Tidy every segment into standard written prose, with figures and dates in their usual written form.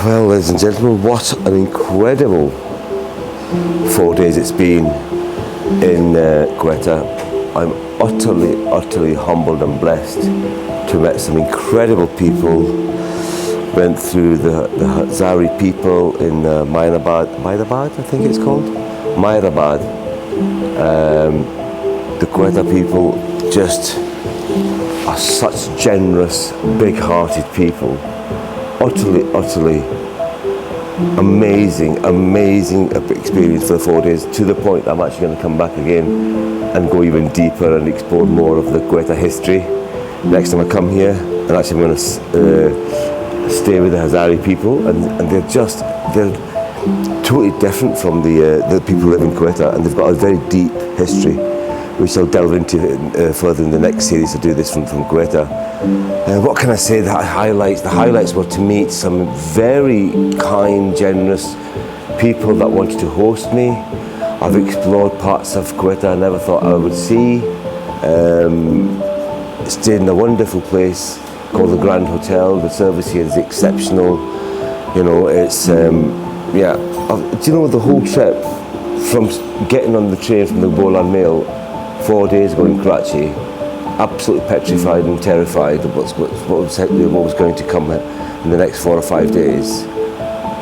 Well, ladies and gentlemen, what an incredible 4 days it's been in Quetta. I'm utterly humbled and blessed to have met some incredible people. Went through the Hazari people in Mynabad, I think it's called? Mynabad. The Quetta people just are such generous, big-hearted people. Utterly amazing experience for the 4 days, to the point I'm actually going to come back again and go even deeper and explore more of the Quetta history next time I come here. And actually I'm going to stay with the Hazari people, and they're totally different from the people who live in Quetta, and they've got a very deep history, which I'll delve into further in the next series. I'll do this from Quetta. What can I say? The highlights were to meet some very kind, generous people that wanted to host me. I've explored parts of Quetta I never thought I would see. Stayed in a wonderful place called the Grand Hotel. The service here is exceptional. You know, it's do you know, the whole trip from getting on the train from the Bolan Mail 4 days ago in Karachi, absolutely petrified and terrified of what was going to come in the next 4 or 5 days,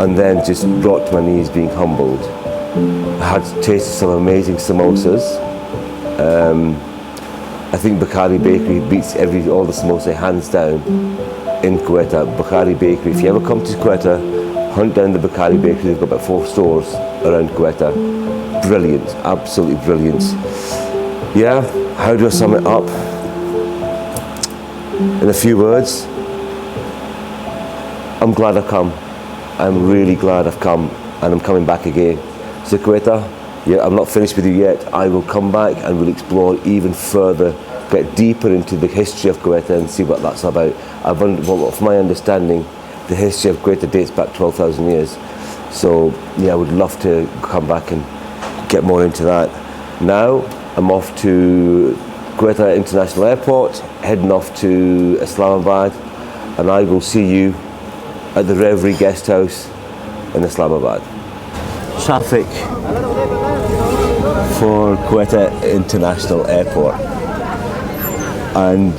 and then just brought to my knees, being humbled. I had tasted some amazing samosas. I think Bukhari Bakery beats all the samosa hands down in Quetta. Bukhari Bakery, if you ever come to Quetta, hunt down the Bukhari Bakery. They've got about 4 stores around Quetta. Brilliant, absolutely brilliant. Yeah, how do I sum it up? In a few words, I'm glad I've come. I'm really glad I've come, and I'm coming back again. So Quetta, yeah, I'm not finished with you yet. I will come back and we'll explore even further, get deeper into the history of Quetta and see what that's about. From my understanding, the history of Quetta dates back 12,000 years. So yeah, I would love to come back and get more into that. Now, I'm off to Quetta International Airport, heading off to Islamabad, and I will see you at the Reverie Guest House in Islamabad. Traffic for Quetta International Airport, and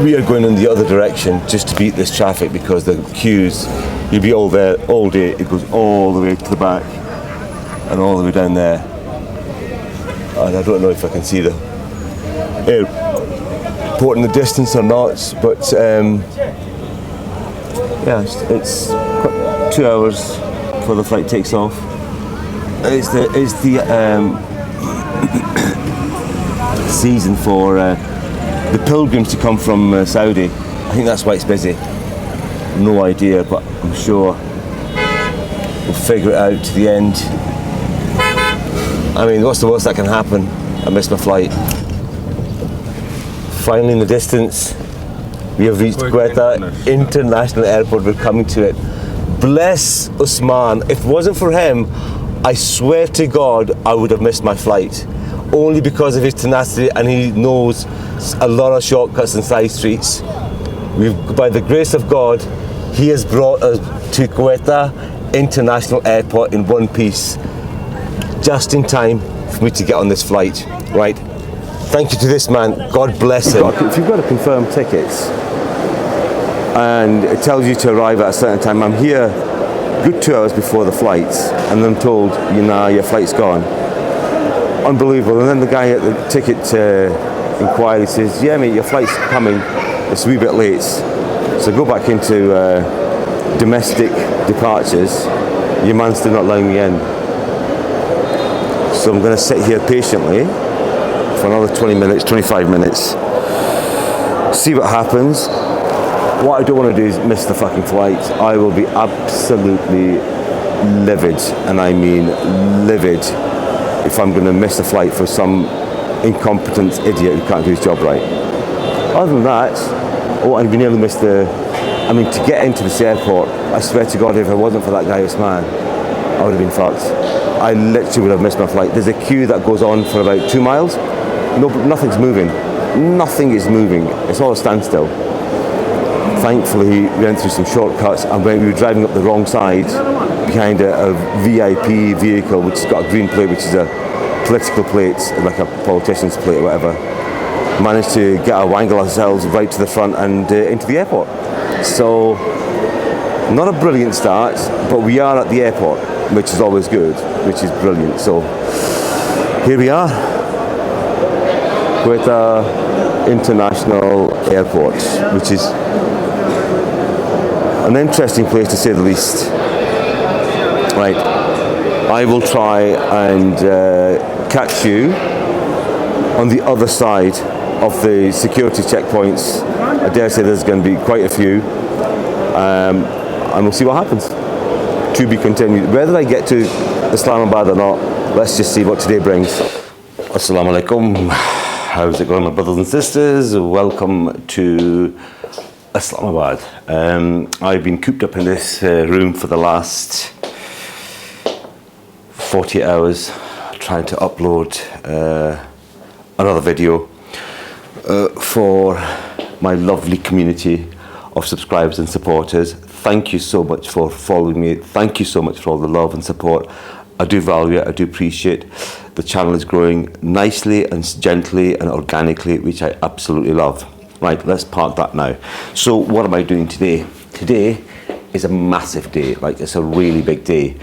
we are going in the other direction just to beat this traffic, because the queues, you'll be all there all day. It goes all the way to the back and all the way down there. And I don't know if I can see the airport in the distance or not, but yeah, it's 2 hours before the flight takes off. It's the season for the pilgrims to come from Saudi. I think that's why it's busy. No idea, but I'm sure we'll figure it out to the end. I mean, what's the worst that can happen? I missed my flight. Finally, in the distance, we have reached Quetta International Airport. We're coming to it. Bless Usman. If it wasn't for him, I swear to God, I would have missed my flight. Only because of his tenacity, and he knows a lot of shortcuts and side streets. By the grace of God, he has brought us to Quetta International Airport in one piece, just in time for me to get on this flight, right? Thank you to this man, God bless him. If you've got a confirmed tickets and it tells you to arrive at a certain time, I'm here good 2 hours before the flights, and I'm told, your flight's gone. Unbelievable. And then the guy at the ticket inquiry says, yeah mate, your flight's coming, it's a wee bit late. So go back into domestic departures. Your man's still not allowing me in. So I'm going to sit here patiently for another 20 minutes, 25 minutes, see what happens. What I don't want to do is miss the fucking flight. I will be absolutely livid, and I mean livid, if I'm going to miss the flight for some incompetent idiot who can't do his job right. Other than that, I've been able to miss to get into this airport, I swear to God, if it wasn't for that guy Usman, I would have been fucked. I literally would have missed my flight. There's a queue that goes on for about 2 miles. Nothing's moving. Nothing is moving. It's all a standstill. thankfully we went through some shortcuts, and when we were driving up the wrong side behind a VIP vehicle which has got a green plate, which is a political plate, like a politician's plate or whatever, managed to get our wangle ourselves right to the front and into the airport. So not a brilliant start, but we are at the airport, which is always good, which is brilliant. So here we are, Quetta International Airport, which is an interesting place to say the least. Right, I will try and catch you on the other side of the security checkpoints. I dare say there's going to be quite a few, and we'll see what happens. To be continued. Whether I get to Islamabad or not, let's just see what today brings. Assalamu alaikum. How's it going, my brothers and sisters? Welcome to Islamabad. I've been cooped up in this room for the last 48 hours trying to upload another video for my lovely community of subscribers and supporters. Thank you so much for following me. Thank you so much for all the love and support. I do value it, I do appreciate it. The channel is growing nicely and gently and organically, which I absolutely love. Right, let's park that now. So what am I doing today? Today is a massive day, like it's a really big day.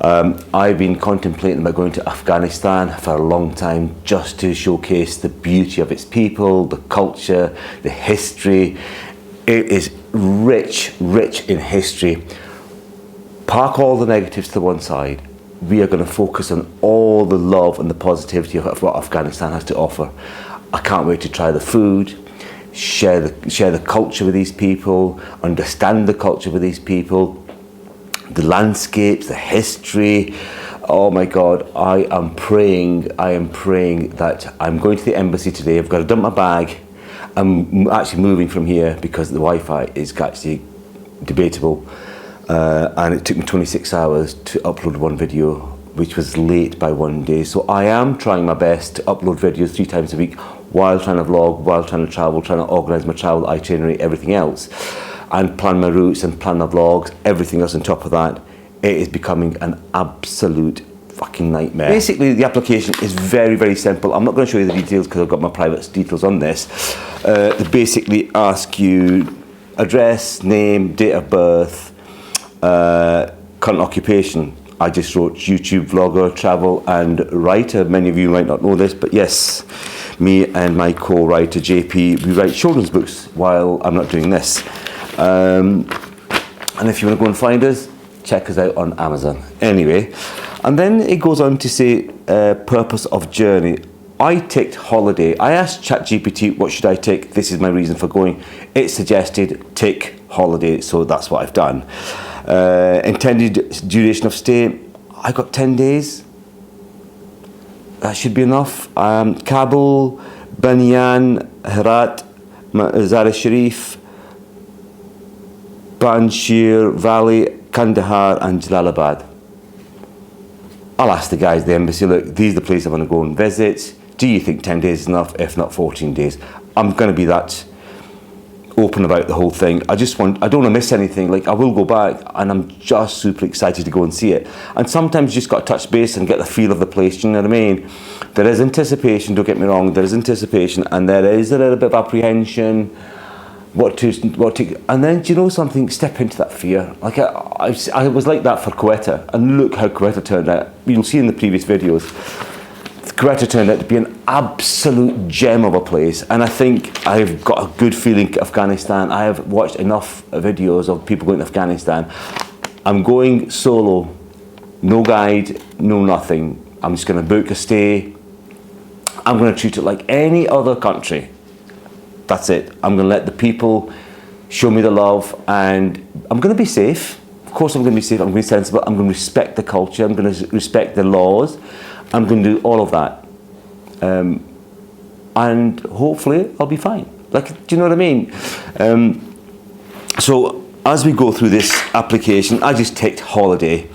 I've been contemplating about going to Afghanistan for a long time, just to showcase the beauty of its people, the culture, the history. It is rich in history. Park all the negatives to one side. We are going to focus on all the love and the positivity of what Afghanistan has to offer. I can't wait to try the food, share the culture with these people, understand the culture with these people, the landscapes, the history. Oh my God, I am praying that I'm going to the embassy today. I've got to dump my bag. I'm actually moving from here because the Wi-Fi is actually debatable. And it took me 26 hours to upload one video, which was late by 1 day. So I am trying my best to upload videos 3 times a week while trying to vlog, while trying to travel, trying to organise my travel itinerary, everything else, and plan my routes and plan my vlogs, everything else on top of that. It is becoming an absolute fucking nightmare. Basically, the application is very simple. I'm not going to show you the details because I've got my private details on this. They basically ask you address, name, date of birth, current occupation. I just wrote YouTube vlogger, travel and writer. Many of you might not know this, but yes, me and my co-writer JP, we write children's books while I'm not doing this. And if you want to go and find us, check us out on Amazon. Anyway, and then it goes on to say purpose of journey. I ticked holiday. I asked ChatGPT, what should I tick? This is my reason for going. It suggested tick holiday, so that's what I've done. Intended duration of stay, I got 10 days. That should be enough. Kabul, Banyan, Herat, Mazar Sharif, Panjshir Valley, Kandahar and Jalalabad. I'll ask the guys at the embassy, look, these are the places I want to go and visit. Do you think 10 days is enough? If not, 14 days. I'm going to be that open about the whole thing. I don't want to miss anything. Like, I will go back and I'm just super excited to go and see it. And sometimes you just got to touch base and get the feel of the place, you know what I mean? There is anticipation, don't get me wrong, there is anticipation and there is a little bit of apprehension, what to, and then, do you know something, step into that fear. Like I was like that for Quetta, and look how Quetta turned out. You'll see in the previous videos, Quetta turned out to be an absolute gem of a place, and I think I've got a good feeling Afghanistan. I have watched enough videos of people going to Afghanistan. I'm going solo, no guide, no nothing. I'm just going to book a stay. I'm going to treat it like any other country. That's it. I'm going to let the people show me the love, and I'm going to be safe. Of course I'm going to be safe, I'm going to be sensible, I'm going to respect the culture, I'm going to respect the laws, I'm going to do all of that. And hopefully I'll be fine. Like, do you know what I mean? So as we go through this application, I just ticked holiday.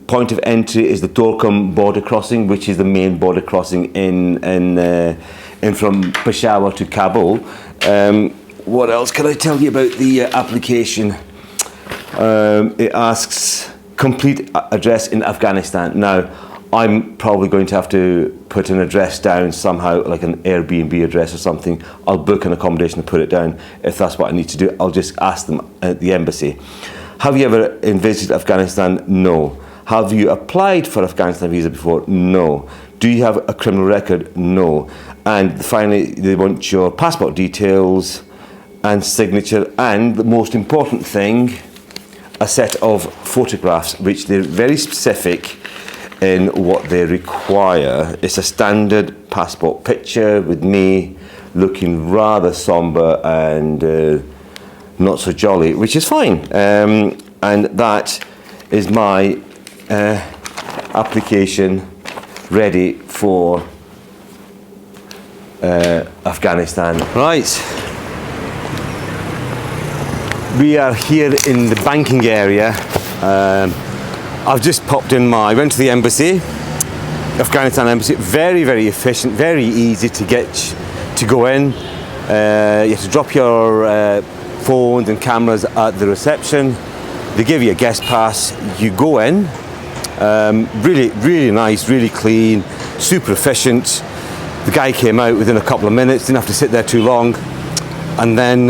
Point of entry is the Dorkum border crossing, which is the main border crossing in from Peshawar to Kabul. what else can I tell you about the application? It asks complete address in Afghanistan. Now, I'm probably going to have to put an address down somehow, like an Airbnb address or something. I'll book an accommodation and put it down. If that's what I need to do, I'll just ask them at the embassy. Have you ever visited Afghanistan? No. Have you applied for Afghanistan visa before? No. Do you have a criminal record? No. And finally, they want your passport details and signature, and the most important thing, a set of photographs, which they're very specific in what they require. It's a standard passport picture with me looking rather somber and not so jolly, which is fine. And that is my application ready for Afghanistan. Right. We are here in the banking area. I've just popped in I went to the embassy, Afghanistan embassy, very, very efficient, very easy to get to go in. You have to drop your phones and cameras at the reception. They give you a guest pass, you go in. Really, really nice, really clean, super efficient. The guy came out within a couple of minutes, didn't have to sit there too long. And then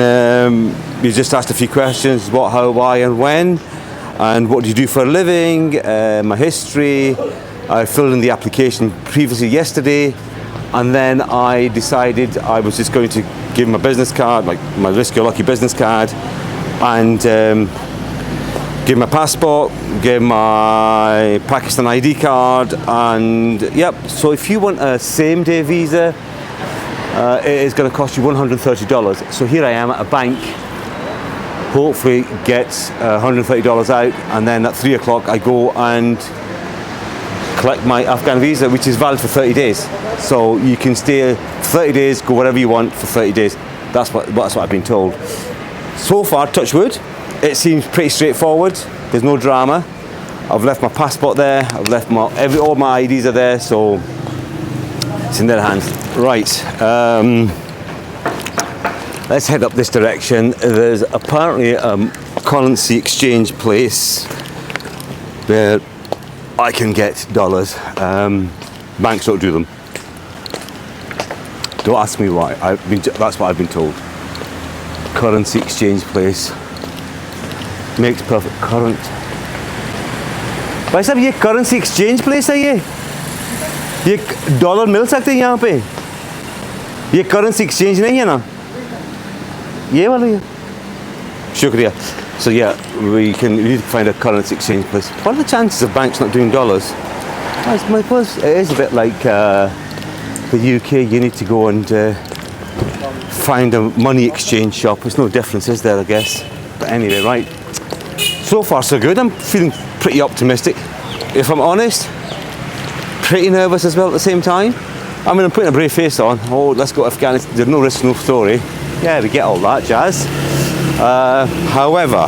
you just asked a few questions, what, how, why and when. And what do you do for a living, my history. I filled in the application previously yesterday, and then I decided I was just going to give him a business card, like my Risk Your Lucky business card, and give him a passport, give him my Pakistan ID card, and yep. So if you want a same-day visa, it is going to cost you $130. So here I am at a bank, hopefully get $130 out, and then at 3 o'clock I go and collect my Afghan visa, which is valid for 30 days. So you can stay 30 days, go wherever you want for 30 days. That's what I've been told. So far, touch wood, it seems pretty straightforward. There's no drama. I've left my passport there. I've left all my IDs are there, so it's in their hands. Right. Let's head up this direction. There's apparently a currency exchange place where I can get dollars. Banks don't do them. Don't ask me why. That's what I've been told. Currency exchange place makes perfect current. भाई साहब ये currency exchange place है ये dollar मिल सकते हैं यहाँ पे ये currency exchange नहीं है ना ये वाला है शुक्रिया. So yeah, we need to find a currency exchange place. What are the chances of banks not doing dollars? I suppose it is a bit like the UK. You need to go and find a money exchange shop. There's no difference, is there, I guess? But anyway, right. So far, so good. I'm feeling pretty optimistic. If I'm honest, pretty nervous as well at the same time. I mean, I'm putting a brave face on. Oh, let's go to Afghanistan. There's no risk, no story. Yeah, we get all that jazz. However,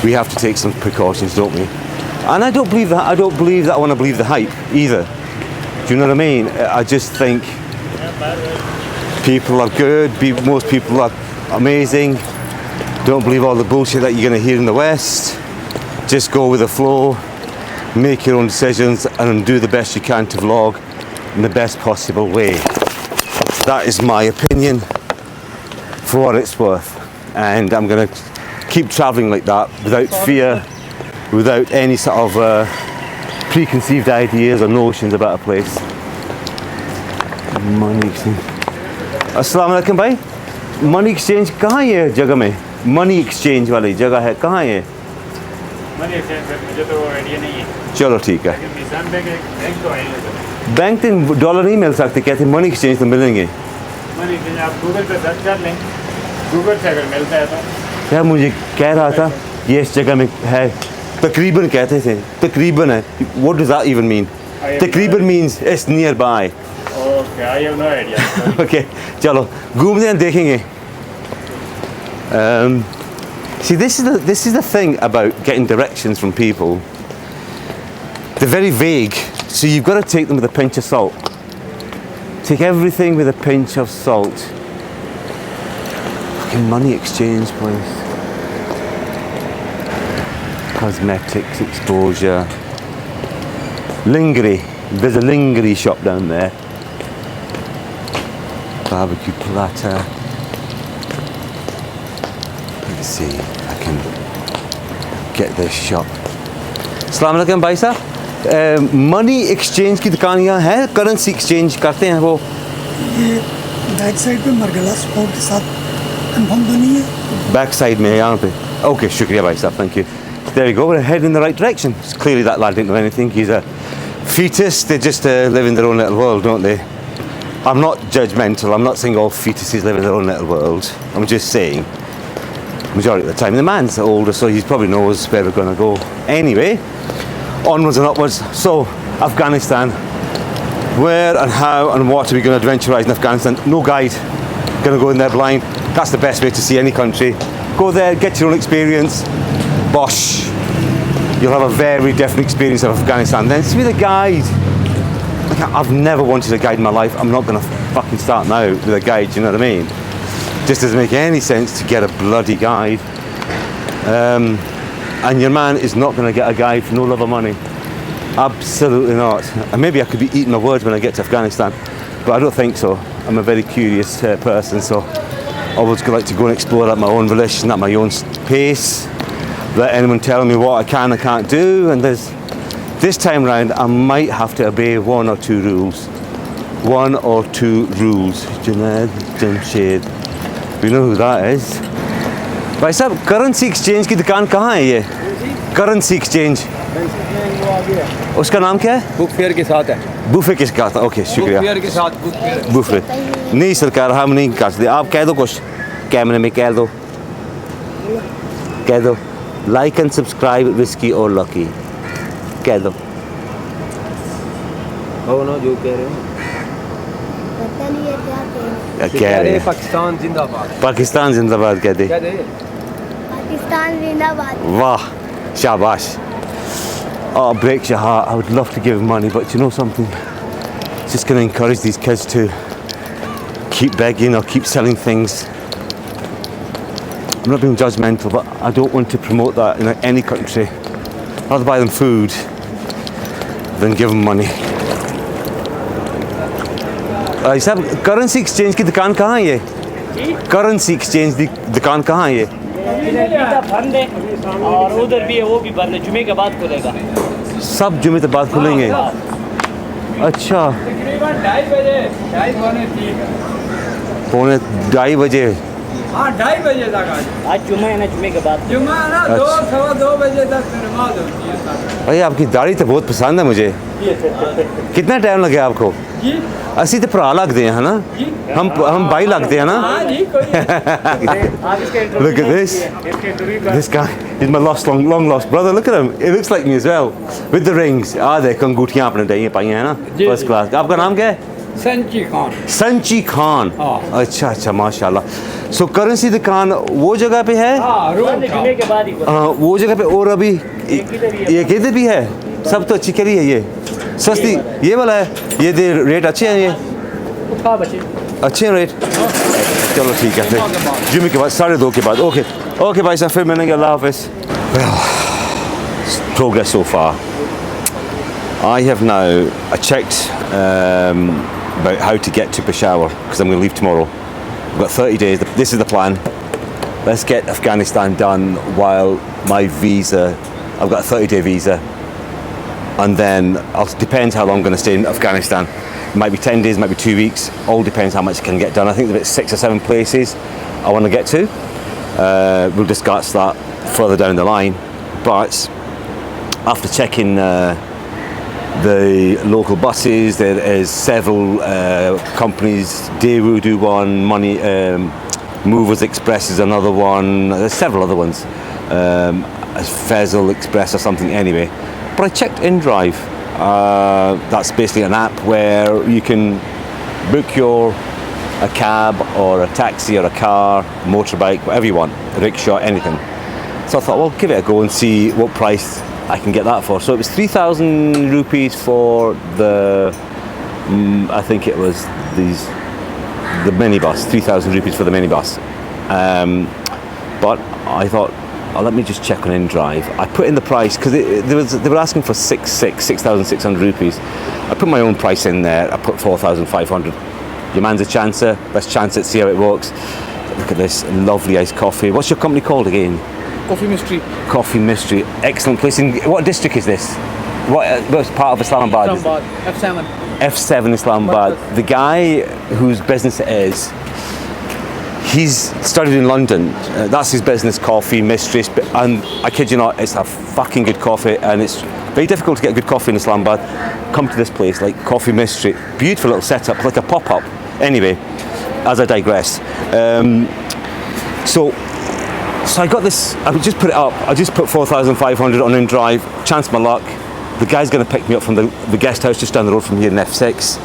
we have to take some precautions, don't we? And I don't believe that. I don't believe that I want to believe the hype either. Do you know what I mean? I just think people are good. Most people are amazing. Don't believe all the bullshit that you're going to hear in the West. Just go with the flow. Make your own decisions and do the best you can to vlog in the best possible way. That is my opinion for what it's worth. And I'm going to keep travelling like that without fear, without any sort of preconceived ideas or notions about a place. Money exchange. Assalamu alaikum bhai. Money exchange कहाँ है ये जगह में? Money exchange वाली जगह है कहाँ है ये? Money exchange मुझे तो आइडिया नहीं है. चलो ठीक है. निजाम बैंक तो आएगा. बैंक तो डॉलर नहीं मिल सकते कहते मनी एक्सचेंज तो मिलेंगे. मनी एक्सचेंज आप गूगल पे सर्च कर लें. गूगल से अगर मिलता है तो. यार मुझे कह रहा था ये इस जगह में है. तकरीबन कहते थे. तकरीबन है. What does that even mean? तकरीबन means it's nearby. Okay, I have no idea. Okay, चलो घूमते हैं देखेंगे. See, this is the thing about getting directions from people. They're very vague, so you've got to take them with a pinch of salt. Take everything with a pinch of salt. fucking money exchange place. Cosmetics, exposure. Lingerie. There's a lingerie shop down there. Barbecue platter. Let's see if I can get this shop. अस्सलाम वालेकुम भाई साहब, money exchange की दुकान यहाँ है? Currency exchange करते हैं वो? ये बैक साइड पे मरगला स्पोर्ट के साथ कंफर्म तो नहीं है? बैक साइड में यहाँ पे? Okay, शुक्रिया भाई साहब, thank you. There you go, we're heading in the right direction. Clearly that lad didn't know anything. He's a fetus. They just live in their own little world, don't they? I'm not judgmental. I'm not saying all fetuses live in their own little world. I'm just saying, majority of the time, the man's older, so he probably knows where we're going to go. Anyway, onwards and upwards. So, Afghanistan. Where and how and what are we going to adventurise in Afghanistan? No guide. Going to go in there blind. That's the best way to see any country. Go there, get your own experience. Bosh. You'll have a very different experience of Afghanistan. Then see with a guide. I've never wanted a guide in my life. I'm not going to fucking start now with a guide, you know what I mean? Just doesn't make any sense to get a bloody guide. And your man is not going to get a guide for no love of money. Absolutely not. And maybe I could be eating my words when I get to Afghanistan, but I don't think so. I'm a very curious person, so I always like to go and explore at my own volition, at my own pace. Let anyone tell me what I can and can't do, and this time round I might have to obey one or two rules. One or two rules. Junaid Jamshed. We know who that is. भाई साहब, currency exchange की दुकान कहाँ है ये? Currency exchange उसका नाम क्या है? बुक फेयर के साथ है। बुफे के साथ? ओके, शुक्रिया। बुक फेयर के साथ बुक फेयर। बुफे नहीं सरकार, हम नहीं कर सकते। आप कह दो कुछ कैमरे में, कह दो, कह दो। लाइक एंड सब्सक्राइब विस्की और लकी, कह दो। हो ना जो कह रहे हो? पता नहीं है क्या कह रहे कह रहे पाकिस्तान जिंदाबाद। पाकिस्तान जिंदाबाद कह दे। पाकिस्तान जिंदाबाद। Wow, shabash. Oh, it breaks your heart. I would love to give money, but you know something? It's just going to encourage these kids to keep begging or keep selling things. I'm not being judgmental, but I don't want to promote that in any country. I'd rather buy them food than give them money. साहब, currency exchange की दुकान कहाँ है ये? Currency exchange की दुकान कहाँ है ये? बंद है और उधर भी है, वो भी बंद है। जुमे के बाद खुलेगा। सब जुमे के बाद खुलेंगे? अच्छा, तकरीबन 2:30 बजे, 2:30 पौने 2:30 बजे। हाँ, 2:30 बजे तक आज जुमा है ना, जुमे के बाद। जुमा है ना, 2-2 बजे तक नमाज होती है। भाई आपकी दाढ़ी तो बहुत पसंद है मुझे। कितना टाइम लगे आपको? जी असी तो भरा लगते हैं, है ना? हम भाई लगते हैं ना? हाँ जी, Look at this. This guy is my long lost brother. Look at him. He looks like me as well. With the rings. देख अंगूठियाँ आपने दही पाई हैं ना? First class. आपका नाम क्या है? संची खान। संची खान। अच्छा, माशाल्लाह। So करेंसी दुकान वो जगह पे है? हाँ, जुमे के बाद ही खुलेगा। हाँ, वो जगह पे। और अभी ये किधर भी है? सब तो अच्छी करी है ये। सस्ती ये वाला है? ये रेट अच्छे हैं ये? अच्छे हैं रेट? चलो ठीक है फिर जुमे के बाद 2:30 के बाद। ओके भाई साहब, फिर मिलेंगे। अल्लाह हाफिज़। Progress so far. I have now checked about how to get to Peshawar because I'm going to leave tomorrow. I've got 30 days. This is the plan. Let's get Afghanistan done while my visa, I've got a 30-day visa, and then it depends how long I'm going to stay in Afghanistan. It might be 10 days, might be 2 weeks. All depends how much I can get done. I think there's about 6 or 7 places I want to get to. We'll discuss that further down the line. But after checking the local buses, there is several companies. Daewoo do one, Movers Express is another one. There's several other ones. Fezzle Express or something anyway. But I checked InDrive. That's basically an app where you can book a cab or a taxi or a car, motorbike, whatever you want, a rickshaw, anything. So I thought, well, give it a go and see what price I can get that for. So it was 3,000 rupees for the, I think it was the minibus, 3,000 rupees for the minibus. But I thought, oh, let me just check on InDrive. I put in the price because they were asking for 6,600 rupees. I put my own price in there. I put 4,500. Your man's a chancer. Let's chance it, see how it works. Look at this lovely iced coffee. What's your company called again? Coffee Mystery. Coffee Mystery. Excellent place. In what district is this? What's part of Islamabad? Islamabad. F7. F7 Islamabad. The guy whose business it is, he's studied in London. That's his business, Coffee Mystery. And I kid you not, it's a fucking good coffee, and it's very difficult to get good coffee in Islamabad. Come to this place, like Coffee Mystery. Beautiful little setup, like a pop-up. Anyway, as I digress. So I got this, I would just put it up. I just put 4,500 on InDrive, chance my luck. The guy's going to pick me up from the guest house just down the road from here in F6.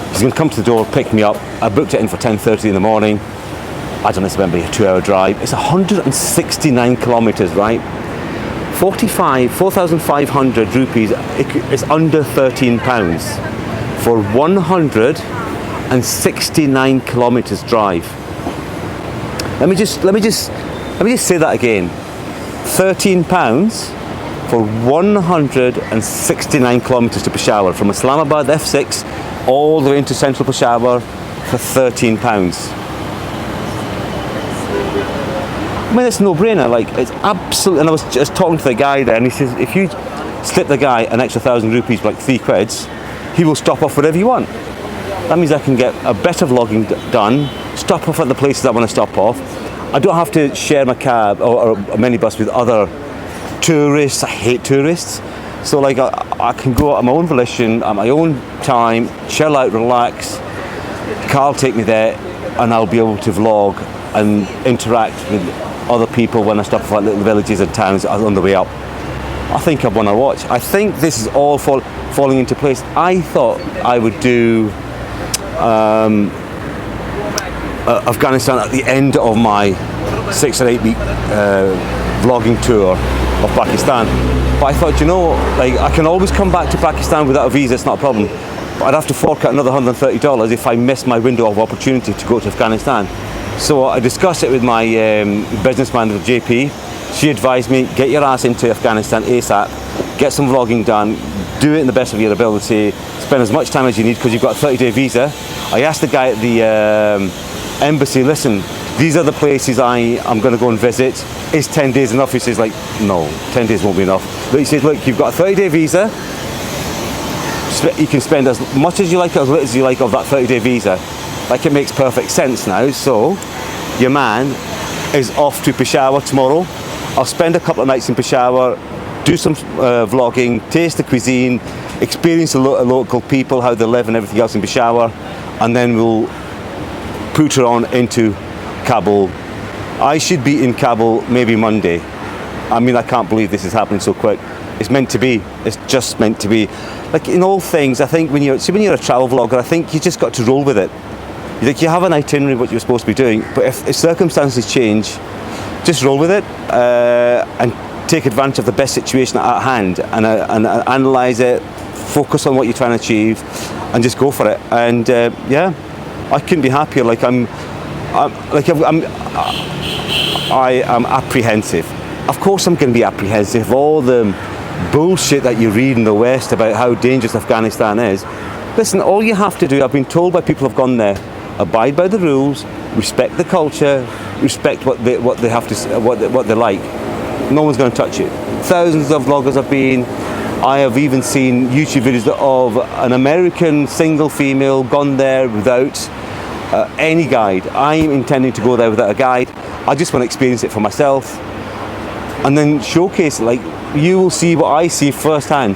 He's going to come to the door, pick me up. I booked it in for 10:30 in the morning. I don't know, it's about a 2-hour drive. It's 169 kilometres, right? 4,500 rupees, it's under £13 for 169 kilometres drive. Let me just say that again. £13 for 169 kilometres to Peshawar, from Islamabad F6 all the way into central Peshawar for £13. I mean, it's a no-brainer. Like, it's absolutely. And I was just talking to the guy there, and he says, if you slip the guy an extra 1,000 rupees, like £3, he will stop off wherever you want. That means I can get a better vlogging done, stop off at the places I want to stop off. I don't have to share my cab or a minibus with other tourists. I hate tourists. So like I can go at my own volition, at my own time, chill out, relax. Car will take me there, and I'll be able to vlog and interact with other people when I stop off at little villages and towns on the way up. I think I've won a watch. I think this is all falling into place. I thought I would do Afghanistan at the end of my 6 or 8 week vlogging tour of Pakistan. But I thought, you know, like, I can always come back to Pakistan without a visa, it's not a problem. But I'd have to fork out another $130 if I miss my window of opportunity to go to Afghanistan. So I discussed it with my business manager, JP. She advised me, get your ass into Afghanistan ASAP, get some vlogging done, do it in the best of your ability, spend as much time as you need because you've got a 30-day visa. I asked the guy at the embassy, listen, these are the places I'm going to go and visit. Is 10 days enough? He says, like, no, 10 days won't be enough. But he says, look, you've got a 30-day visa. You can spend as much as you like, as little as you like of that 30-day visa. Like, it makes perfect sense now. So your man is off to Peshawar tomorrow. I'll spend a couple of nights in Peshawar, do some vlogging, taste the cuisine, experience the local people, how they live and everything else in Peshawar, and then we'll put her on into Kabul. I should be in Kabul maybe Monday. I mean, I can't believe this is happening so quick. It's meant to be. It's just meant to be. Like, in all things, I think when you're a travel vlogger, I think you just got to roll with it. Like, you have an itinerary of what you're supposed to be doing, but if circumstances change, just roll with it and take advantage of the best situation at hand and analyze it, focus on what you're trying to achieve, and just go for it. And yeah, I couldn't be happier. Like, I am apprehensive. Of course I'm going to be apprehensive of all the bullshit that you read in the West about how dangerous Afghanistan is. Listen, all you have to do, I've been told by people who've gone there, abide by the rules, respect the culture, respect what they have to, what they like. No one's going to touch it. Thousands of vloggers have been. I have even seen YouTube videos of an American single female gone there without any guide. I'm intending to go there without a guide. I just want to experience it for myself and then showcase it. Like, you will see what I see firsthand.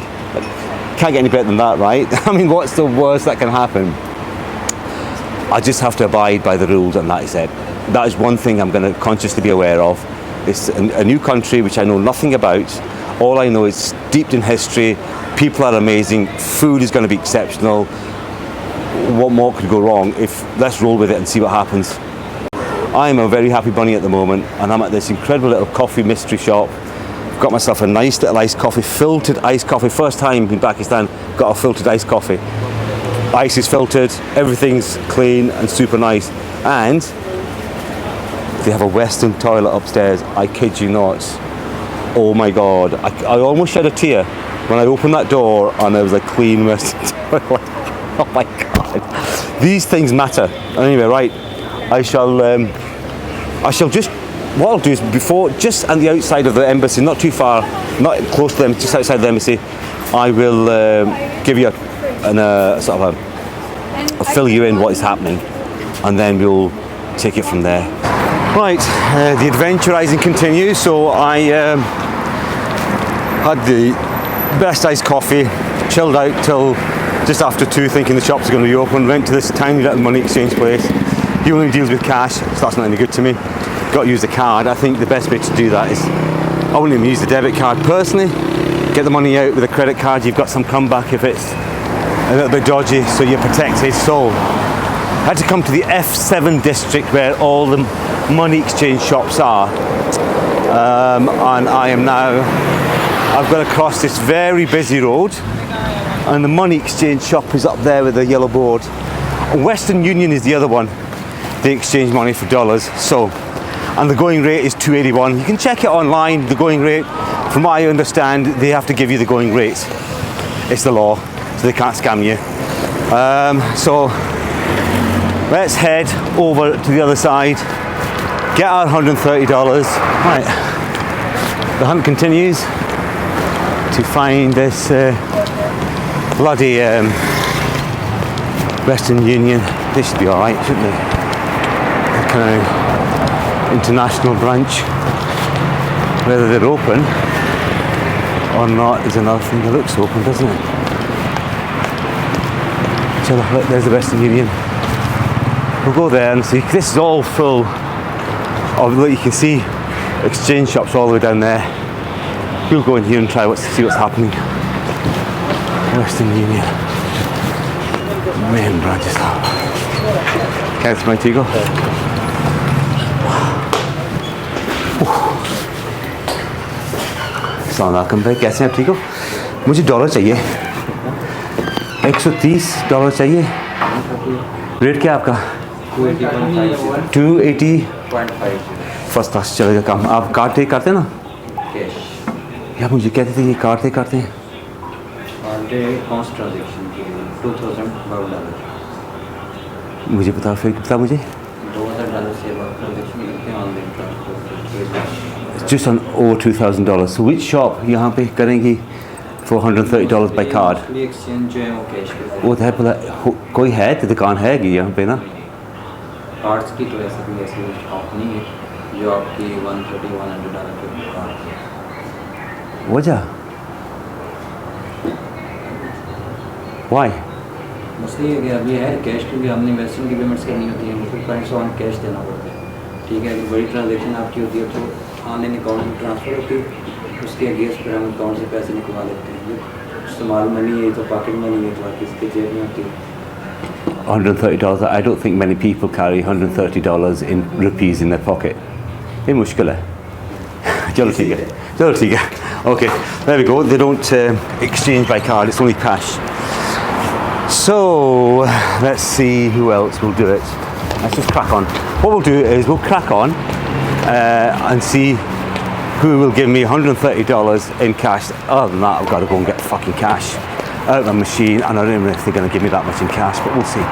Can't get any better than that, right? I mean, what's the worst that can happen? I just have to abide by the rules, and that is it. That is one thing I'm going to consciously be aware of. It's a new country which I know nothing about. All I know is steeped in history. People are amazing. Food is going to be exceptional. What more could go wrong? Let's roll with it and see what happens. I'm a very happy bunny at the moment, and I'm at this incredible little coffee mystery shop. Got myself a nice little iced coffee, filtered iced coffee. First time in Pakistan, got a filtered iced coffee. Ice is filtered, everything's clean and super nice. And They have a Western toilet upstairs. I kid you not. Oh my God. I almost shed a tear when I opened that door and there was a clean Western toilet. Oh my God. These things matter. Anyway, right. I shall just, what I'll do is before, just on the outside of the embassy, not too far, not close to them, just outside the embassy, I will give you I'll fill you in what is happening, and then we'll take it from there. Right, the adventurizing continues. So I had the best iced coffee, chilled out till just after 2, thinking the shops are going to be open. Went to this tiny little money exchange place. He only deals with cash, so that's not any good to me. Got to use the card. I think the best way to do that is, I wouldn't even use the debit card personally. Get the money out with a credit card. You've got some comeback if it's a little bit dodgy, so you're protected. So I had to come to the F7 district where all the money exchange shops are, and I am now, I've got to cross this very busy road, and the money exchange shop is up there with the yellow board. Western Union is the other one. They exchange money for dollars. So, and the going rate is 281. You can check it online, the going rate. From what I understand, they have to give you the going rates. It's the law, so they can't scam you. So let's head over to the other side, get our $130. Right, the hunt continues to find this bloody Western Union. This should be all right, shouldn't they? Kind of international branch. Whether they're open or not is another thing. It looks open, doesn't it? So look, there's the Western Union. We'll go there and see. This is all full of, look, you can see exchange shops all the way down there. We'll go in here and try see what's happening. Western Union. Main branches. Cancel my Tigo. अस्सलामुअलैकुम भाई, कैसे हैं आप? ठीक हो? मुझे dollar चाहिए, $130 चाहिए। रेट क्या आपका? 280.5 फर्स्ट क्लास चलेगा काम। आप कार्ड पे करते हैं ना? कैश। यार मुझे कहते थे ये कार्ड पे करते हैं। $2000 मुझे बता, फिर बता मुझे। $2000 से ट्रांजेक्शन करते हैं online transfer. Just on over $2,000. So which shop यहाँ पे करेंगी for $130 by card? एक्सचेंज जो है वो कैश पे। वो तो है, पता कोई है तो दुकान है कि यहाँ पे ना? कार्ड्स की तो ऐसा कोई ऐसी शॉप नहीं है जो आपकी $130-100 के कार्ड। वजह? Why? मसला ये है कि अभी है कैश, क्योंकि हमने वेस्टर्न की पेमेंट्स करनी होती है, मुझे पैसे ऑन कैश देना पड़ता है। ठीक है, अगर बड़ी ट्रांजेक्शन आपकी होती है तो ऑनलाइन अकाउंट में ट्रांसफ़र होती है, उसके अगेंस्ट पर हम अकाउंट से पैसे निकलवा लेते हैं। इस्तेमाल मनी है तो पॉकेट मनी है तो आपकी इसके जेब में होती है। $130. I don't think many people carry $130 in rupees in their pocket. ये मुश्किल है। चलो ठीक है, चलो ठीक है। Okay, there we go. They don't exchange by card. It's only cash. So let's see who else will do it. Let's just crack on. What we'll do is we'll crack on and see who will give me $130 in cash. Other than that, I've got to go and get fucking cash out of the machine, and I don't even know if they're going to give me that much in cash, but we'll see. I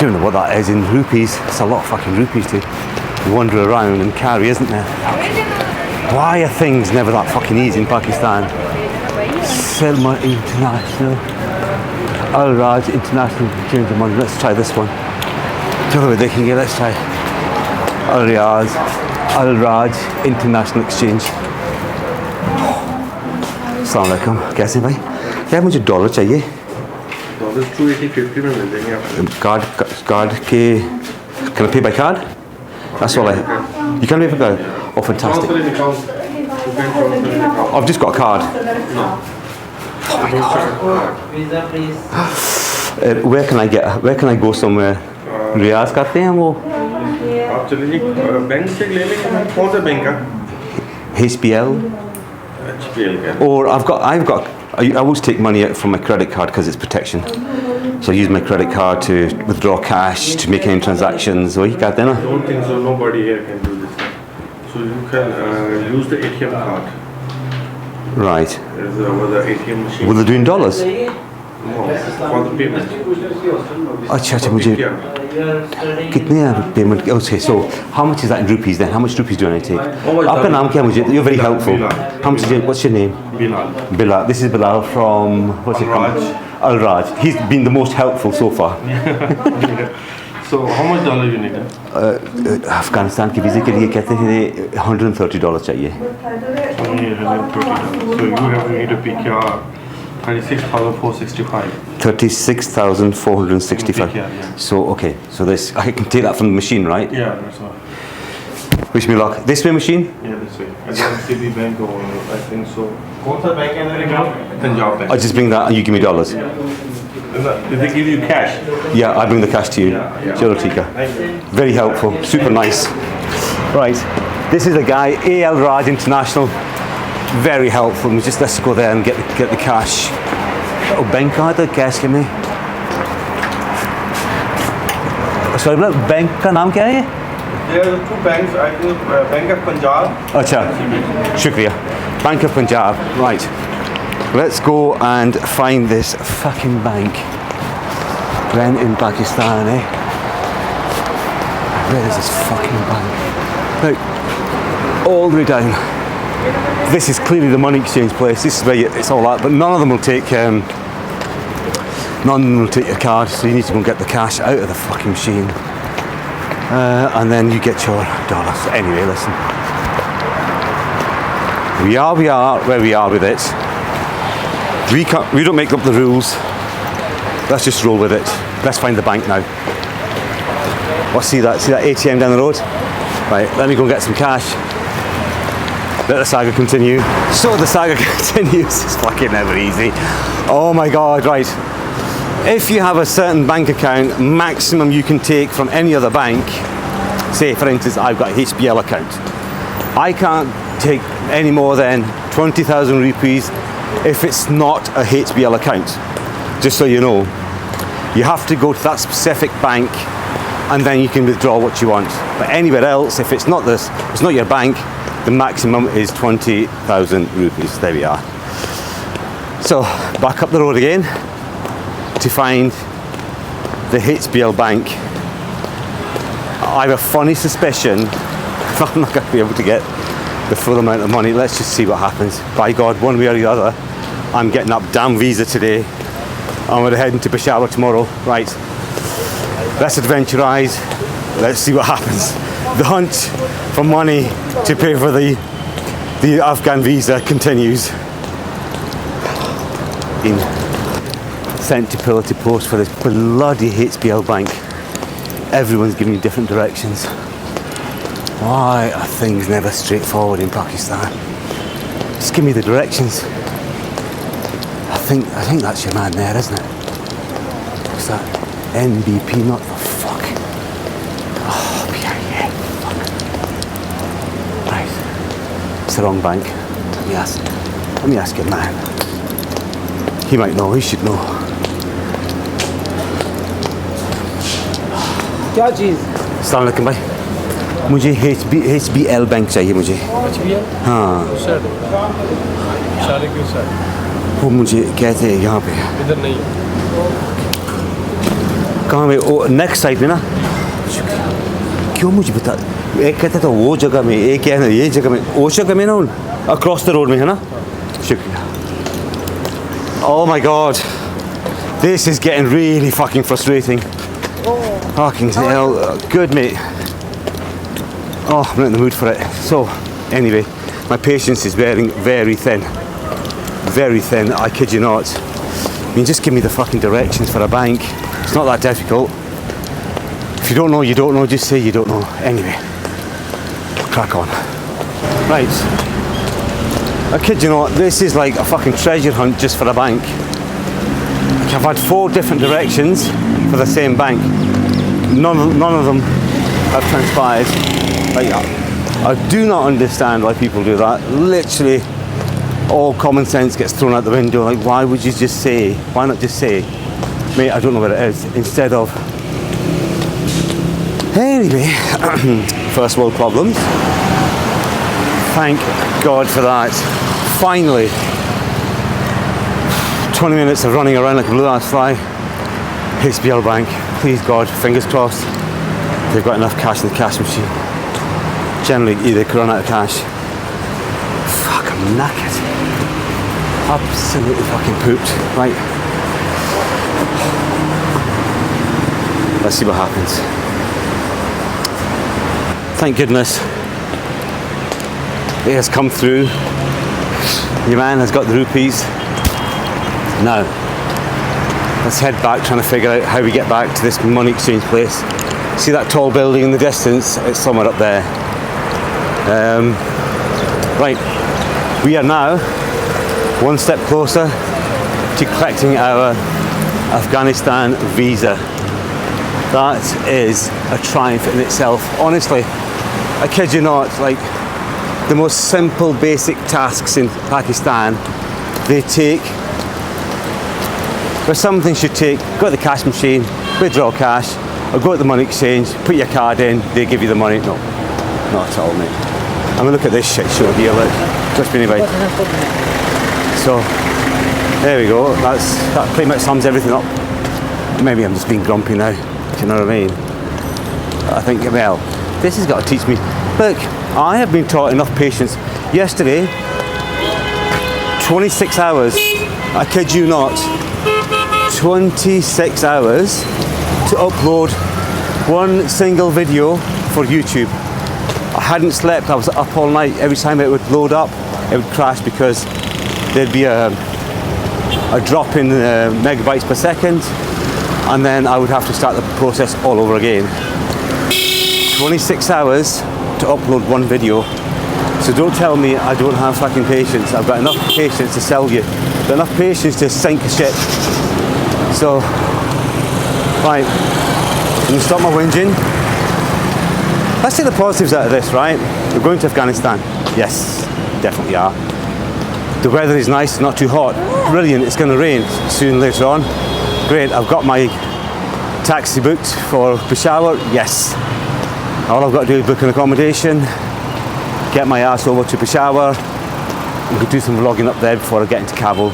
don't know what that is in rupees. It's a lot of fucking rupees to wander around and carry, isn't there? Why are things never that fucking easy in Pakistan? Selma International. Al Raj International Exchange of Money. Let's try this one. Tell me they can get. Let's try Al Raj International Exchange. अस्सलाम वालेकुम, कैसे भाई? क्या मुझे dollar चाहिए? Dollar 280-50 में मिल जाएंगे आपको। कार्ड के can I pay by card? That's all I have. You can pay by card? Oh, fantastic. I've just got a card. No. Visa please. Where can I go somewhere? रियाज करते हैं वो? आप चलिए bank से ले लेंगे। कौन सा बैंक का? HBL. HBL का। Or I've got I always take money out from my credit card because it's protection. So I use my credit card to withdraw cash, to make any transactions. Why you got dinner? I don't think so. Nobody here can do this. So you can use the ATM card. Right. There's the ATM machine. Well, they're doing dollars. No, for the payment. अच्छा अच्छा मुझे Yeah. कितने payment? Okay, so how much is that in rupees then? How much rupees do I take? आपका नाम क्या है मुझे? You're very helpful. How much is it? What's your name? Bilal. Bilal. This is Bilal from what's it called? Al Raj. He's been the most helpful so far. So how much dollar you need? Afghanistan के वीज़े के लिए कहते थे $130 चाहिए. Only $130. So you need to pick your 36,465. 36,465. Yeah. So okay, so this I can take that from the machine, right? Yeah, that's all. Wish me luck. This way machine? Yeah, this way. And then CB Bank or I think so. कौन सा bank है ना? Punjab Bank. I just bring that and you give me dollars. Did they give you cash? Yeah, I bring the cash to you. Yeah. Chalo Tika. Thank you. Very helpful, super nice. Right, this is the guy, AL Raj International. Very helpful. Let's go there and get the cash. Oh, bank card, cash give me. Sorry, bank का नाम क्या है? There are two banks. I think Bank of Punjab. अच्छा, शुक्रिया. Bank of Punjab. Right. Let's go and find this fucking bank. When in Pakistan, eh? Where is this fucking bank? Right, all the way down. This is clearly the money exchange place. This is where it's all at, but none of them will take your card, so you need to go and get the cash out of the fucking machine, and then you get your dollars. Anyway, listen, we are where we are with it. We don't make up the rules. Let's just roll with it. Let's find the bank now. Oh, see that ATM down the road? Right, let me go and get some cash. Let the saga continue. So the saga continues. It's fucking never easy. Oh my God, right. If you have a certain bank account, maximum you can take from any other bank, say for instance, I've got a HBL account. I can't take any more than 20,000 rupees if it's not a HBL account. Just so you know. You have to go to that specific bank and then you can withdraw what you want. But anywhere else, if it's not your bank, the maximum is 20,000 rupees. There we are. So back up the road again to find the HBL bank. I have a funny suspicion I'm not going to be able to get the full amount of money. Let's just see what happens. By God, one way or the other, I'm getting that damn visa today. I'm going to head into Peshawar tomorrow. Right, let's adventurize. Let's see what happens. The hunt for money to pay for the Afghan visa continues. Been sent to pillar to post for this bloody HBL bank. Everyone's giving me different directions. Why are things never straightforward in Pakistan? Just give me the directions. I think that's your man there, isn't it? What's that? NBP, not the fuck. Oh, yeah, fuck. Right. It's the wrong bank. Let me ask your man. He might know, he should know. क्या चीज़? अस्सलाम वालेकुम भाई, मुझे HBL bank चाहिए मुझे। हाँ, वो मुझे कहते हैं यहाँ पे। इधर नहीं। कहाँ में? वो नेक्स्ट साइड में ना। क्यों मुझे बता? एक कहते तो वो जगह में, एक क्या है ना ये जगह में, वो जगह में ना, अक्रॉस द रोड में है ना। शुक्रिया। Oh my God, this is getting really fucking frustrating. Fucking hell, good mate. Oh, I'm not in the mood for it. So, anyway, my patience is very, very thin. Very thin, I kid you not. I mean, just give me the fucking directions for a bank. It's not that difficult. If you don't know, you don't know, just say you don't know. Anyway, crack on. Right. I kid you not, this is like a fucking treasure hunt just for a bank. Like I've had 4 different directions for the same bank. None of them have transpired. Like, I do not understand why people do that. Literally, all common sense gets thrown out the window. Like, why would you just say? Why not just say, mate, I don't know where it is, instead of. Anyway, first world problems. Thank God for that. Finally, 20 minutes of running around like a blue-ass fly. HBL Bank, please God, fingers crossed, they've got enough cash in the cash machine. Generally, either could run out of cash. Fuck, I'm knackered. Absolutely fucking pooped. Right. Let's see what happens. Thank goodness it has come through. Your man has got the rupees. Now, let's head back, trying to figure out how we get back to this money exchange place. See that tall building in the distance? It's somewhere up there. Right, we are now one step closer to collecting our Afghanistan visa. That is a triumph in itself. Honestly, I kid you not, like the most simple basic tasks in Pakistan, they take, where some things should take, go to the cash machine, withdraw cash, or go to the money exchange, put your card in, they give you the money. No, not at all, mate. I mean, look at this shit show here, look. Just been anyway. So, there we go. That pretty much sums everything up. Maybe I'm just being grumpy now. Do you know what I mean? I think, well, this has got to teach me. Look, I have been taught enough patience. Yesterday, 26 hours, I kid you not, 26 hours to upload one single video for YouTube. I hadn't slept, I was up all night. Every time it would load up, it would crash because there'd be a drop in megabytes per second, and then I would have to start the process all over again. 26 hours to upload one video. So don't tell me I don't have fucking patience. I've got enough patience to sell you. I've got enough patience to sink a ship. So, right, I'm gonna stop my whinging. Let's take the positives out of this, right? We're going to Afghanistan. Yes, definitely are. The weather is nice, not too hot. Brilliant, it's gonna rain soon later on. Great, I've got my taxi booked for Peshawar. Yes. All I've got to do is book an accommodation, get my ass over to Peshawar, and go do some vlogging up there before I get into Kabul.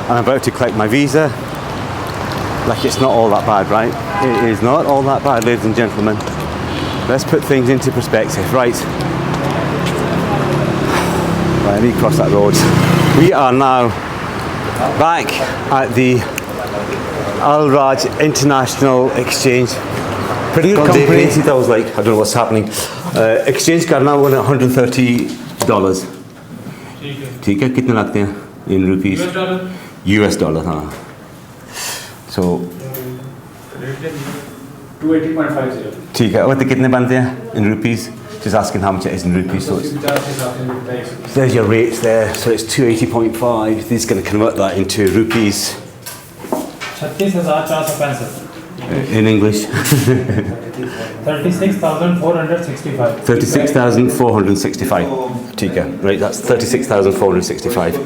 I'm about to collect my visa. Like, it's not all that bad, right? It is not all that bad, ladies and gentlemen. Let's put things into perspective. Right, let me cross that road. We are now back at the Al Raj International Exchange. Pretty good company. I was like, I don't know what's happening. Exchange card now $130. ठीक है, कितने लगते हैं in rupees? US dollar, हाँ. So 280.50. ठीक है, और कितने बनते हैं in rupees? Just asking how much it is in rupees. So there's your rates there. So it's 280.5. This is going to convert that into rupees. 36,465. In English. 36,465. 36,465. ठीक है, right? That's 36,465.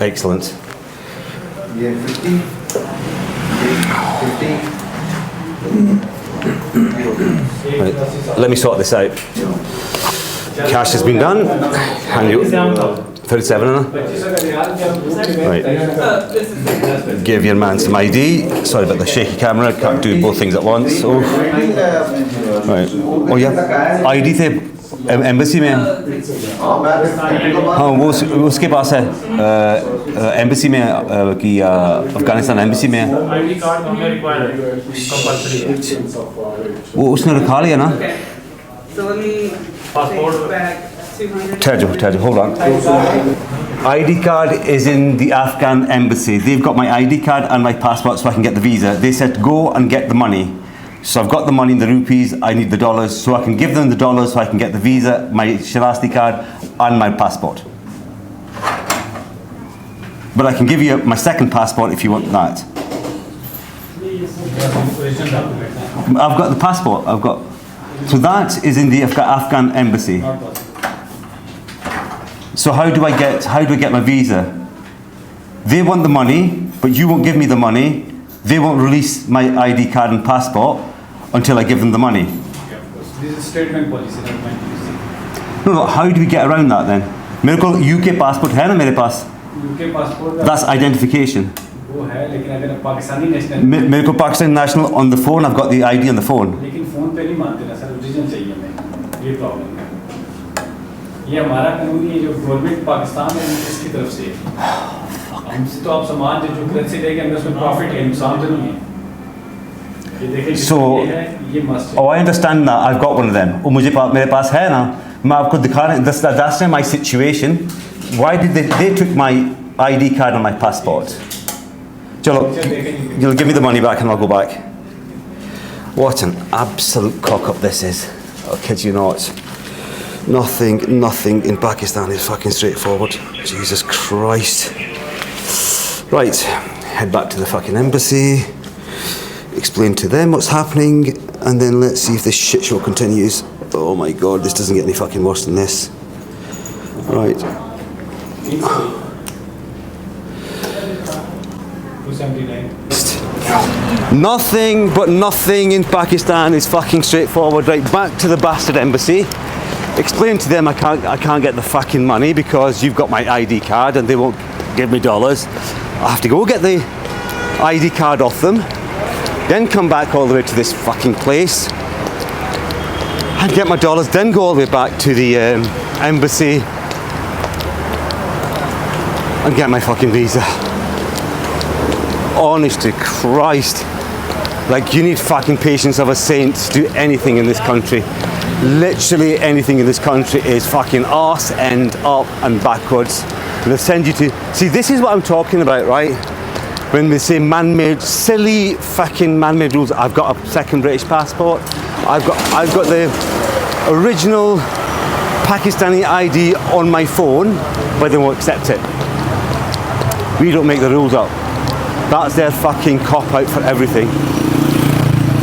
Excellent. Right. Let me sort this out. Cash has been done. Hand you 37, Anna? Right. Give your man some ID. Sorry about the shaky camera. Can't do both things at once. Oh. Right. Oh yeah. ID थे embassy में. हाँ वो उसके पास है embassy में कि Afghanistan embassy में. ID card हमें required है. Compulsory. वो उसने रखा लिया ना? So let me Passport. take back 200. Tajo, hold on. ID card is in the Afghan embassy. They've got my ID card and my passport so I can get the visa. They said go and get the money. So I've got the money in the rupees, I need the dollars, so I can give them the dollars so I can get the visa, my Sharasti card and my passport. But I can give you my second passport if you want that. I've got the passport, So that is in the Afghan embassy. So how do I get my visa? They want the money, but you won't give me the money. They won't release my ID card and passport until I give them the money. Yeah, of course. This is state bank policy, not my policy. No, how do we get around that then? मेरे को UK passport है ना मेरे पास? UK passport. That's identification. वो है, लेकिन अगर Pakistani national. मेरे को Pakistan national on the phone. I've got the ID on the phone. लेकिन phone पे नहीं मानते ना सर, original चाहिए हमें. ये problem है. ये हमारा कानून है जो गवर्नमेंट पाकिस्तान है इसकी तरफ से. हमसे तो आप सामान जो करेंसी लेके हमें उसमें प्रॉफिट है, नुकसान तो नहीं है. ये देखिए. So, ये must है. oh, I understand that. I've got one of them. वो मेरे पास है ना. मैं आपको दिखा रहा हूँ. That's my situation. Why did they took my ID card and my passport? Chalo, you'll give me the money back and I'll go back. What an absolute cock up this is. I kid you not. Nothing in Pakistan is fucking straightforward. Jesus Christ. Right, head back to the fucking embassy, explain to them what's happening, and then let's see if this shit show continues. Oh my god, this doesn't get any fucking worse than this. Right. 279. Nothing in Pakistan is fucking straightforward. Right, back to the bastard embassy. Explain to them I can't get the fucking money because you've got my ID card and they won't give me dollars. I have to go get the ID card off them, then come back all the way to this fucking place and get my dollars, then go all the way back to the embassy and get my fucking visa. Honest to Christ, like you need fucking patience of a saint to do anything in this country. Literally anything in this country is fucking arse end up and backwards. They'll send you to see. This is what I'm talking about, right? When they say man-made, silly fucking man-made rules. I've got a second British passport. I've got the original Pakistani ID on my phone, but they won't accept it. We don't make the rules up. That's their fucking cop out for everything.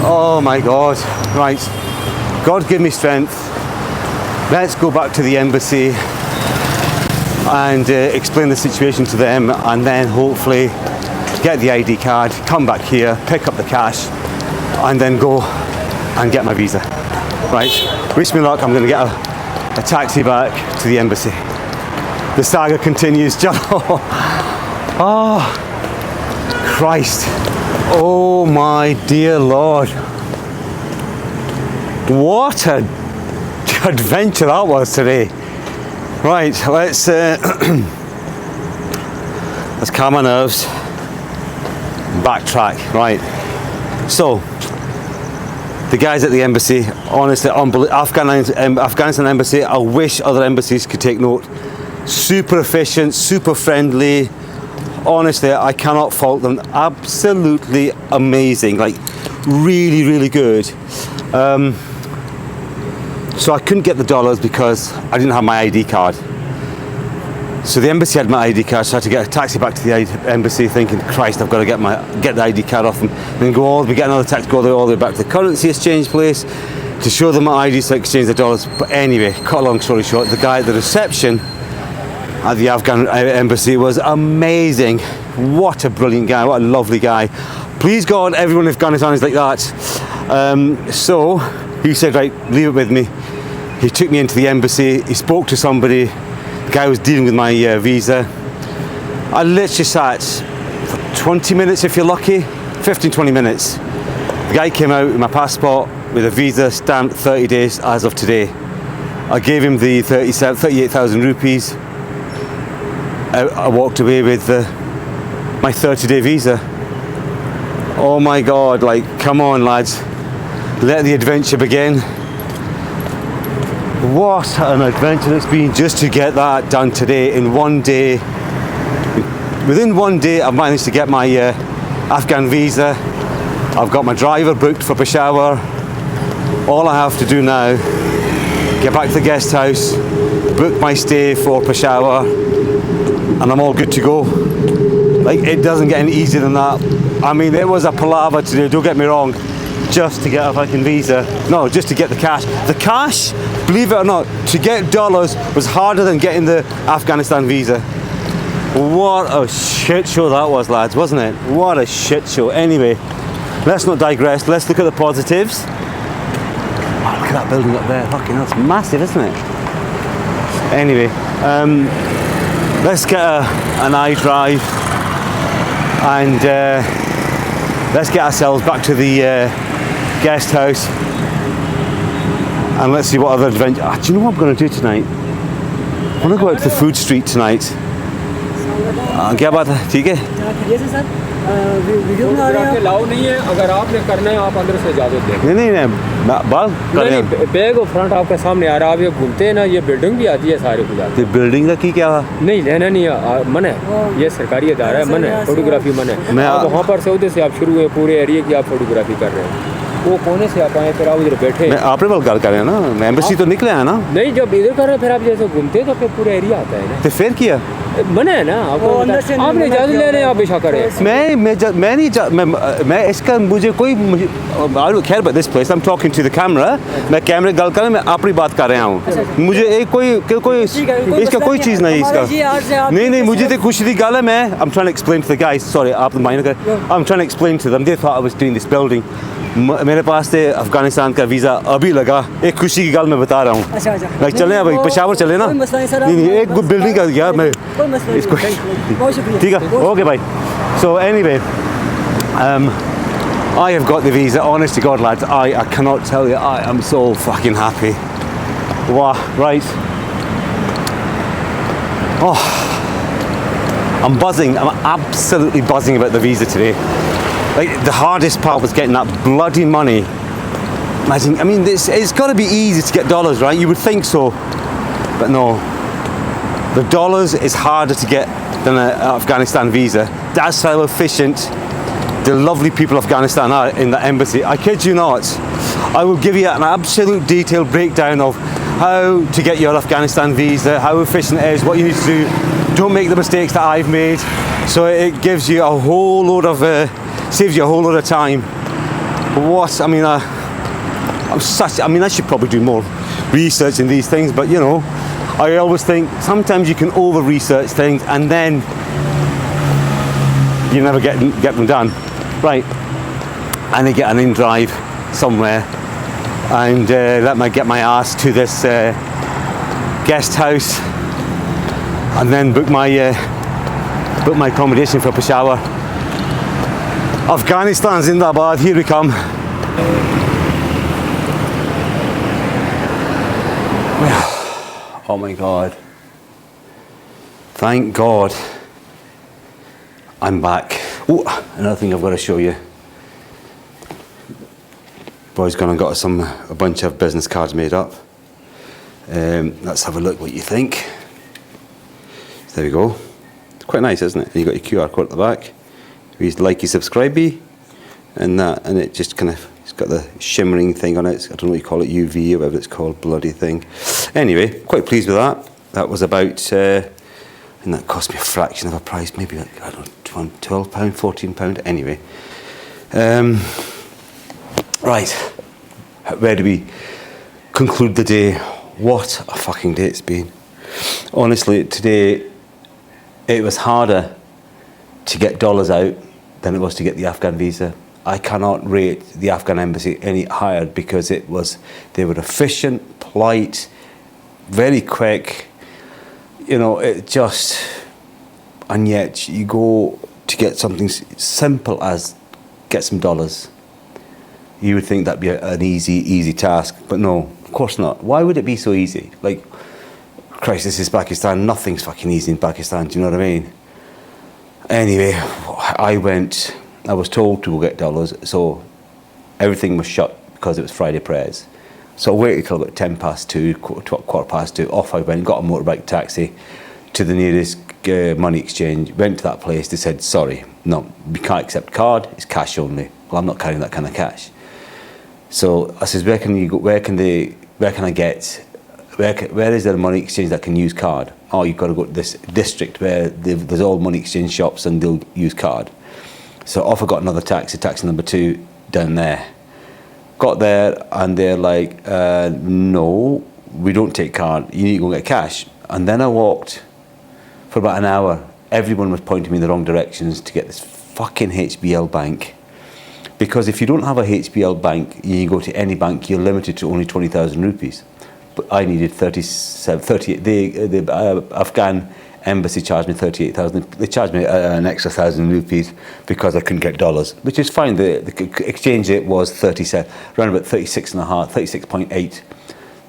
Oh my God! Right, God give me strength. Let's go back to the embassy and explain the situation to them, and then hopefully get the ID card, come back here, pick up the cash, and then go and get my visa. Right, wish me luck. I'm going to get a taxi back to the embassy. The saga continues. Oh, Christ. Oh my dear Lord. What an adventure that was today. Right, let's calm our nerves, backtrack. Right, so the guys at the embassy, honestly, Afghanistan embassy, I wish other embassies could take note. Super efficient, super friendly. Honestly, I cannot fault them. Absolutely amazing, like really good. So I couldn't get the dollars because I didn't have my ID card. So the embassy had my ID card, so I had to get a taxi back to the embassy thinking, Christ, I've got to get the ID card off them. Then get another taxi, go all the way back to the currency exchange place to show them my ID so I exchange the dollars. But anyway, cut a long story short, the guy at the reception at the Afghan embassy was amazing. What a brilliant guy, what a lovely guy. Please God, everyone in Afghanistan is like that. So he said, right, leave it with me. He took me into the embassy, he spoke to somebody, the guy was dealing with my visa. I literally sat for 20 minutes if you're lucky, 15-20 minutes. The guy came out with my passport with a visa stamped 30 days as of today. I gave him the 38,000 rupees. I walked away with my 30-day visa. Oh my God, like, come on lads, let the adventure begin. What an adventure it's been just to get that done today in one day. Within one day I've managed to get my Afghan visa. I've got my driver booked for Peshawar. All I have to do now, get back to the guest house, book my stay for Peshawar, and I'm all good to go. Like, it doesn't get any easier than that. I mean, it was a palaver today, don't get me wrong, just to get a fucking visa. No, just to get the cash. The cash Believe it or not, to get dollars was harder than getting the Afghanistan visa. What a shit show that was, lads, wasn't it? What a shit show. Anyway, let's not digress. Let's look at the positives. Oh, look at that building up there. Fucking hell, it's massive, isn't it? Anyway, let's get an iDrive and let's get ourselves back to the guest house and let's see what other adventure. Do you know what I'm going to do tonight? I'm going to go out to the food street tonight. क्या बात है? ठीक है? Video बना रहे हैं लाओ नहीं है अगर आपने करना है आप अंदर से इजाजत दें नहीं बाल कर रहे हैं बैग और फ्रंट आपके सामने आ रहा है आप ये घूमते हैं ना ये बिल्डिंग भी आती है सारे खुदा तो बिल्डिंग का की क्या नहीं लेना नहीं है मन है ये सरकारी इदारा है मन है फोटोग्राफी मन है वहाँ पर सऊदी से आप शुरू हुए पूरे एरिया की आप फोटोग्राफी कर रहे हैं वो कोने से आप आए फिर आप उधर बैठे मैं आपने बाल कर रहे हैं ना मैं एम्बेसी तो निकले हैं ना नहीं जब इधर कर रहे हैं फिर आप जैसे घूमते हैं तो फिर पूरा एरिया आता है ना तो फिर किया मना है ना आपने इजाजत ले रहे हैं आप बेशक करें मैं इसका मुझे कोई खैर but this place I am talking to the camera मैं कैमरे गल कर मैं अपनी बात कर रहा हूँ मुझे एक कोई इसका कोई चीज़ नहीं इसका नहीं मुझे तो खुशी की गल है मैं I am trying to explain to the guys sorry आप माइंड कर I am trying to explain to them they thought I was doing this building मेरे पास से अफगानिस्तान का वीज़ा अभी लगा एक खुशी की गल मैं बता रहा हूँ लाइक चले भाई पेशावर चले ना नहीं एक बिल्डिंग का यार मैं इसको ठीक है ओके भाई so anyway I have got the visa honest to God lads I cannot tell you I am so fucking happy wow right oh I'm buzzing I'm absolutely buzzing about the visa today. Like the hardest part was getting that bloody money. Imagine, I mean, it's got to be easy to get dollars, right? You would think so, but no. The dollars is harder to get than an Afghanistan visa. That's how efficient the lovely people of Afghanistan are in the embassy. I kid you not. I will give you an absolute detailed breakdown of how to get your Afghanistan visa, how efficient it is, what you need to do. Don't make the mistakes that I've made. So it gives you a whole load of saves you a whole lot of time. What I mean, I should probably do more research in these things, but you know, I always think sometimes you can over research things and then you never get them done. Right, I need to get an in drive somewhere and let me get my ass to this guest house and then book my accommodation for Peshawar. Afghanistan Zindabad, here we come. Oh my God. Thank God I'm back. Oh, another thing I've got to show you. Boy's gone and got a bunch of business cards made up. Let's have a look what you think. There we go. It's quite nice, isn't it? You got your QR code at the back. He's likey subscribey and that, and it just kind of it's got the shimmering thing on it. I don't know what you call it, UV or whatever it's called, bloody thing. Anyway, quite pleased with that. That was about and that cost me a fraction of a price, maybe like I don't know, £12, £14. Anyway, right, where do we conclude the day? What a fucking day it's been. Honestly, today it was harder to get dollars out than it was to get the Afghan visa. I cannot rate the Afghan embassy any higher because they were efficient, polite, very quick, you know, it just, and yet you go to get something simple as get some dollars. You would think that'd be an easy task, but no, of course not. Why would it be so easy? Like, Christ, this is Pakistan, nothing's fucking easy in Pakistan, do you know what I mean? Anyway, I was told to go get dollars, so everything was shut because it was Friday prayers. So I waited till about 2:10, quarter past 2, off I went, got a motorbike taxi to the nearest money exchange, went to that place, they said, sorry, no, we can't accept card, it's cash only. Well, I'm not carrying that kind of cash. So I says, where can I get, where is there a money exchange that can use card? Oh, you've got to go to this district where there's all money exchange shops and they'll use card. So off I got another taxi number 2 down there. Got there and they're like, no, we don't take card, you need to go get cash. And then I walked for about an hour. Everyone was pointing me in the wrong directions to get this fucking HBL bank. Because if you don't have a HBL bank, you go to any bank, you're limited to only 20,000 rupees. But I needed 38. The Afghan embassy charged me 38,000. They charged me an extra 1,000 rupees because I couldn't get dollars, which is fine. The exchange rate was 37, around about 36.8.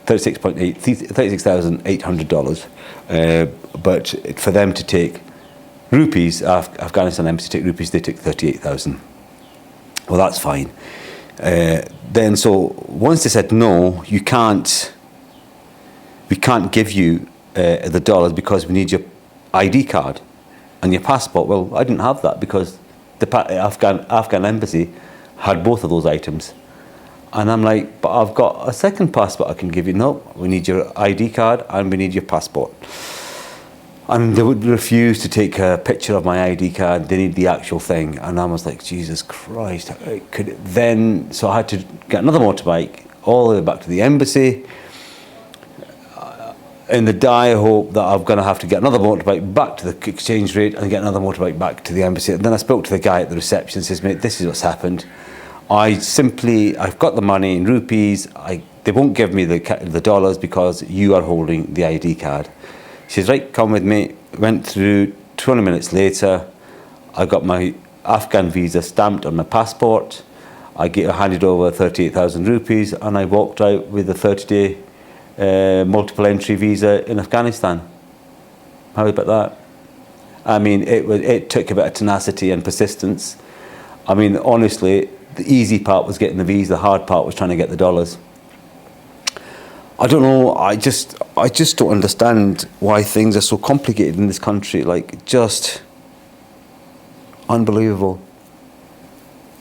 $36,800. But for them to take rupees, Afghanistan embassy take rupees, they took 38,000. Well, that's fine. Then so once they said no, we can't give you the dollars because we need your ID card and your passport. Well, I didn't have that because the Afghan embassy had both of those items. And I'm like, but I've got a second passport I can give you. No, we need your ID card and we need your passport. And they would refuse to take a picture of my ID card. They need the actual thing. And I was like, Jesus Christ. So I had to get another motorbike all the way back to the embassy in the dire hope that I'm going to have to get another motorbike back to the exchange rate and get another motorbike back to the embassy. And then I spoke to the guy at the reception and says, mate, this is what's happened. I've got the money in rupees. They won't give me the dollars because you are holding the ID card. She says, right, come with me. Went through, 20 minutes later, I got my Afghan visa stamped on my passport. I handed over 38,000 rupees and I walked out with a 30-day multiple entry visa in Afghanistan. How about that? I mean, it took a bit of tenacity and persistence. I mean, honestly, the easy part was getting the visa, the hard part was trying to get the dollars. I don't know, I just don't understand why things are so complicated in this country, like just unbelievable.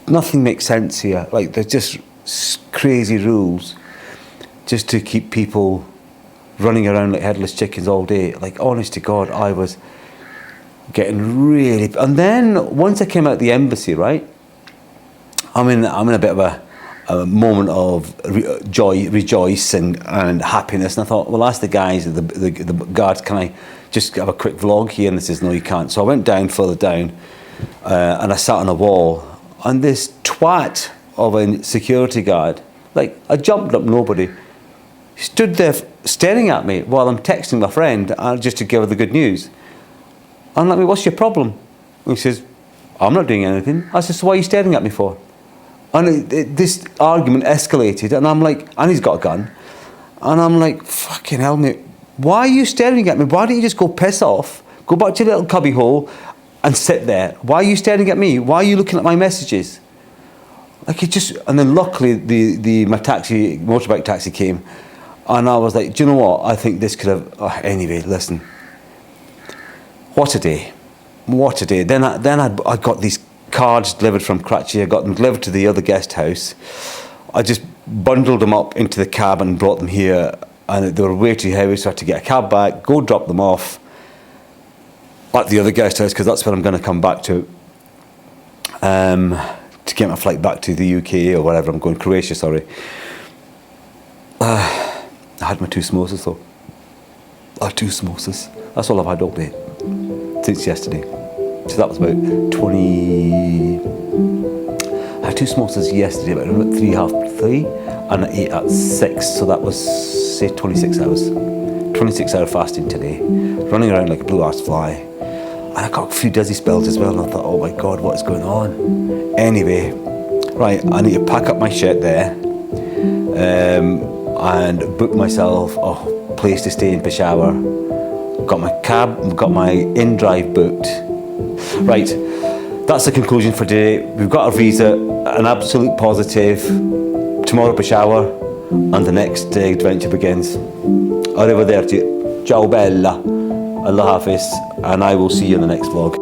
Nothing makes sense here, like there's just crazy rules just to keep people running around like headless chickens all day. Like, honest to God, I was getting really... And then once I came out of the embassy, right, I'm in a bit of a moment of rejoicing and happiness, and I thought, well, ask the guys, the guards, can I just have a quick vlog here? And they says, no, you can't. So I went further down, and I sat on a wall, and this twat of a security guard, like, I jumped up, nobody, stood there staring at me while I'm texting my friend just to give her the good news. I'm like, what's your problem? And he says, I'm not doing anything. I said, so why are you staring at me for? And this argument escalated, and I'm like, and he's got a gun, and I'm like, fucking hell, mate, why are you staring at me? Why don't you just go piss off, go back to your little cubby hole and sit there? Why are you staring at me? Why are you looking at my messages? Like, it just... And then luckily my motorbike taxi came, and I was like, do you know what, I think this could have... Oh, anyway, listen, what a day, then I got these cards delivered from Karachi. I got them delivered to the other guest house. I just bundled them up into the cab and brought them here, and they were way too heavy, so I had to get a cab back, go drop them off at the other guest house, because that's where I'm going to come back to get my flight back to the UK or wherever I'm going. Croatia, sorry. I had my 2 samosas though. 2 samosas. That's all I've had all day since yesterday. So that was about 20... I had 2 samosas yesterday, about 3:30, and I ate at 6, so that was, say, 26 hours. 26-hour fasting today, running around like a blue-arsed fly. And I got a few dizzy spells as well, and I thought, oh my God, what is going on? Anyway, right, I need to pack up my shit there, and book myself a place to stay in Peshawar. Got my cab, got my in-drive booked. Right, that's the conclusion for today. We've got our visa, an absolute positive. Tomorrow Peshawar, and the next adventure begins. Arrivederci, ciao bella, Allah Hafiz, and I will see you in the next vlog.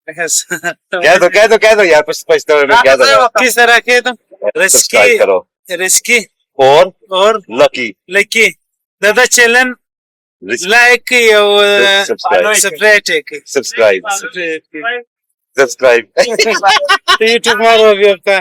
कह दो यार पछतावे में कह दो किस तरह के तो सब्सक्राइब करो रिस्की और लकी दादा चैनल लाइक सब्सक्राइब यूट्यूब मारो अभी आपका